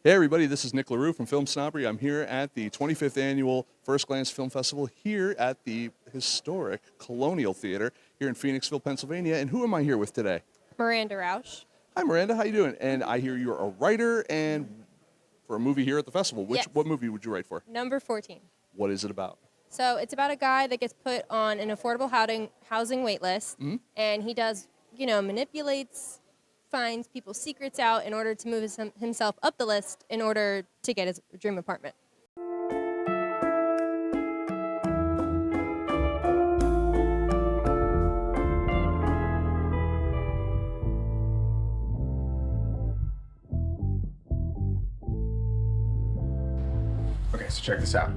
Hey everybody, this is Nic LaRue from FilmSnobbery. I'm here at the 25th Annual FirstGlance Film Festival here at the historic Colonial Theater here in Phoenixville, Pennsylvania. And who am I here with today? Miranda Rousch. Hi Miranda, how you doing? And I hear you're a writer and for a movie here at the festival. Yes. What movie would you write for? Number 14. What is it about? So it's about a guy that gets put on an affordable housing wait list, and he does, manipulates, finds people's secrets out in order to move himself up the list in order to get his dream apartment. Okay, so check this out.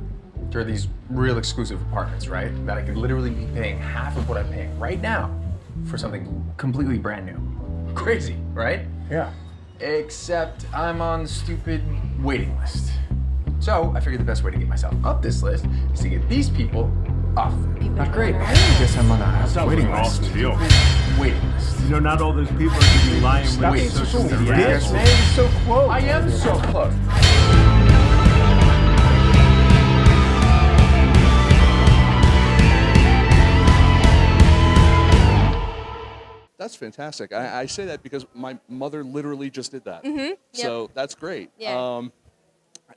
There are these real exclusive apartments, right? That I could literally be paying half of what I'm paying right now for something completely brand new. Crazy, right? Yeah. Except I'm on the stupid waiting list. So I figured the best way to get myself up this list is to get these people off. Not great. I guess I'm on a waiting list. Awesome deal. Waiting list. You know, not all those people are going to be lying with Wait, social so media. bitch, assholes. man, you're so close. I am so close. That's fantastic. I say that because my mother literally just did that. Yep. So that's great. Yeah.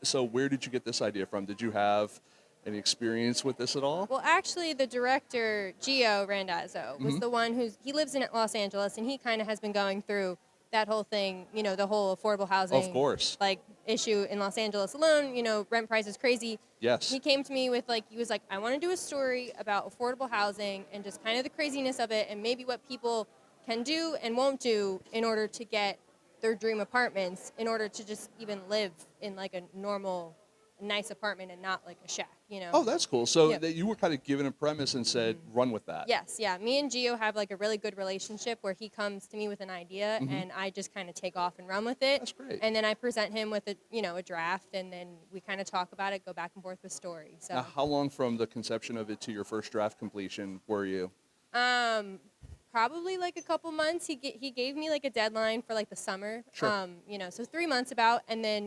So where did you get this idea from? Did you have any experience with this at all? Well, actually, the director, Gio Randazzo, was the one he lives in Los Angeles, and he kind of has been going through that whole thing, the whole affordable housing Of course. issue in Los Angeles alone. Rent price is crazy. Yes. He came to me with he was like, I want to do a story about affordable housing and just kind of the craziness of it and maybe what people can do and won't do in order to get their dream apartments, in order to just even live in a normal, nice apartment and not a shack, Oh, that's cool. So Yeah. that you were kind of given a premise and said, run with that. Yes, yeah. Me and Gio have a really good relationship where he comes to me with an idea and I just kind of take off and run with it. That's great. And then I present him with a draft, and then we kind of talk about it, go back and forth with story. So Now, how long from the conception of it to your first draft completion were you? probably a couple months. He gave me a deadline for the summer. Sure. So 3 months about, and then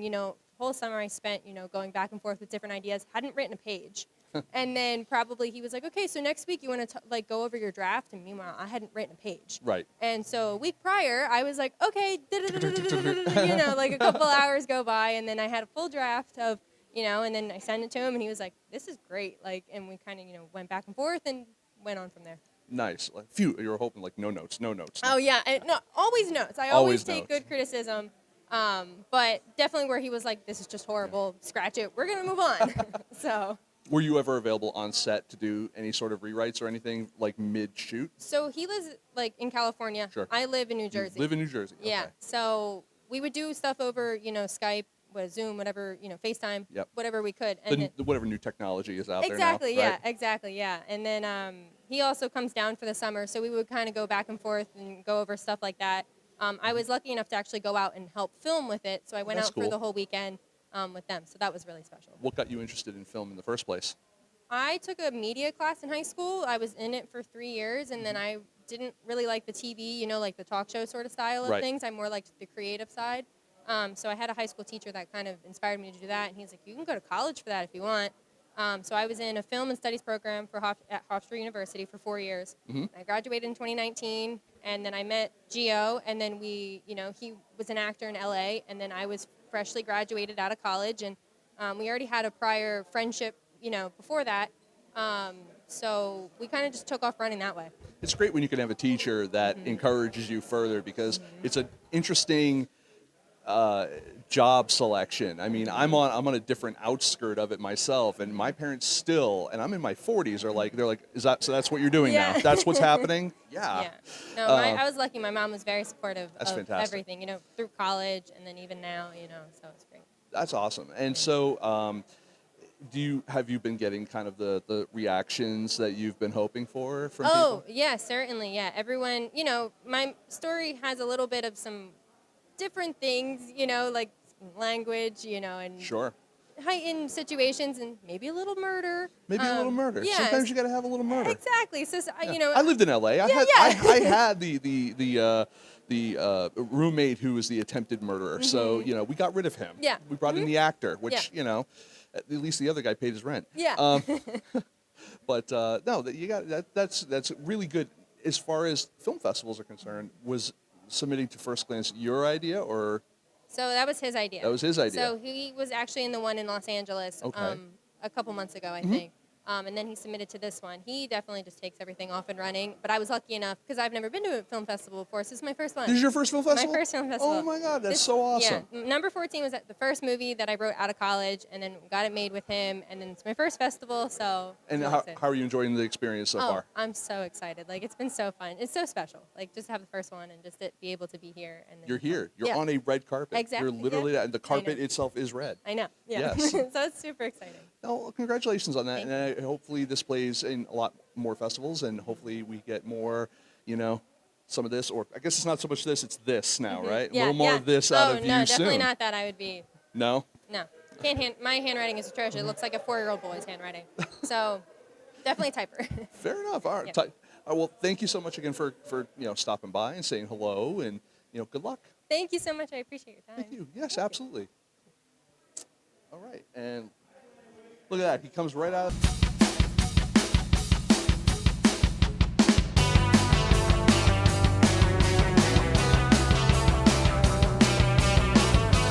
whole summer I spent going back and forth with different ideas. Hadn't written a page, and then probably he was like, okay, so next week you want to go over your draft, and meanwhile I hadn't written a page. Right. And so a week prior I was like, okay, a couple hours go by, and then I had a full draft of and then I sent it to him, and he was like, this is great, and we kind of went back and forth and went on from there. Nice. You were hoping no notes. Oh yeah, no, always notes. I Always always take notes. good criticism, but definitely where he was like, "This is just horrible. Scratch it. We're gonna move on." So. Were you ever available on set to do any sort of rewrites or anything mid-shoot? So he lives in California. Sure. I live in New Jersey. You live in New Jersey. Yeah. Okay. So we would do stuff over Skype, Zoom, whatever FaceTime, Yep. whatever we could. And Whatever new technology is out exactly, there now. yeah, right? exactly, yeah. And then he also comes down for the summer, so we would kind of go back and forth and go over stuff like that. I was lucky enough to actually go out and help film with it, so I went That's out for cool. the whole weekend with them, so that was really special. What got you interested in film in the first place? I took a media class in high school. I was in it for 3 years, and then I didn't really like the TV, the talk show sort of style of Right. things. I more liked the creative side. So I had a high school teacher that kind of inspired me to do that, and he's like, you can go to college for that if you want. So I was in a film and studies program at Hofstra University for 4 years. I graduated in 2019, and then I met Gio, and then he was an actor in LA, and then I was freshly graduated out of college, and we already had a prior friendship, before that. So we kind of just took off running that way. It's great when you can have a teacher that encourages you further because it's an interesting job selection. I mean, I'm on a different outskirt of it myself, and my parents still, and I'm in my 40s, they're like, is that so? That's what you're doing Yeah. now? That's what's happening? Yeah. Yeah. No, I was lucky. My mom was very supportive That's of fantastic. everything, through college and then even now, so it's great. That's awesome. And so, have you been getting kind of the reactions that you've been hoping for from Oh, people? yeah, certainly. Yeah. Everyone, my story has a little bit of some different things, like language, and Sure. heightened situations and maybe a little murder. Maybe a little murder. Yeah. Sometimes you got to have a little murder. Exactly. So, you know, I lived in LA. I had the roommate who was the attempted murderer. So you know, we got rid of him. Yeah. We brought in the actor, which Yeah. you know, at least the other guy paid his rent. Yeah. But no, that you got that's really good. As far as film festivals are concerned, was submitting to First Glance your idea or? So that was his idea. That was his idea. So he was actually in the one in Los Angeles Okay. a couple months ago, I think. And then he submitted to this one. He definitely just takes everything off and running. But I was lucky enough, because I've never been to a film festival before, so this is my first one. This is your first film festival? My first film festival. Oh my God, that's so awesome. Yeah, number 14 was the first movie that I wrote out of college, and then got it made with him, and then it's my first festival, so. And I'm how excited. are you enjoying the experience so Oh, far? I'm so excited. Like, it's been so fun. It's so special. Like, just to have the first one and just to be able to be here. And then You're here. You're Yeah. on a red carpet. Exactly, You're literally yeah. and the carpet itself is red. I know. Yeah. Yes. So it's super exciting. No, congratulations on that. Thank And hopefully this plays in a lot more festivals, and hopefully we get more, you know, some of this, or I guess it's not so much this, it's this now, right? Yeah, a little more yeah. of this out Oh, of no, you definitely soon. not that. I would be. No? No. My handwriting is atrocious. It looks like a 4-year-old boy's handwriting. So definitely typer. Fair enough. All right. Yeah. All right. Well, thank you so much again for stopping by and saying hello, and good luck. Thank you so much. I appreciate your time. Thank you. Yes, absolutely. All right. And look at that. He comes right out.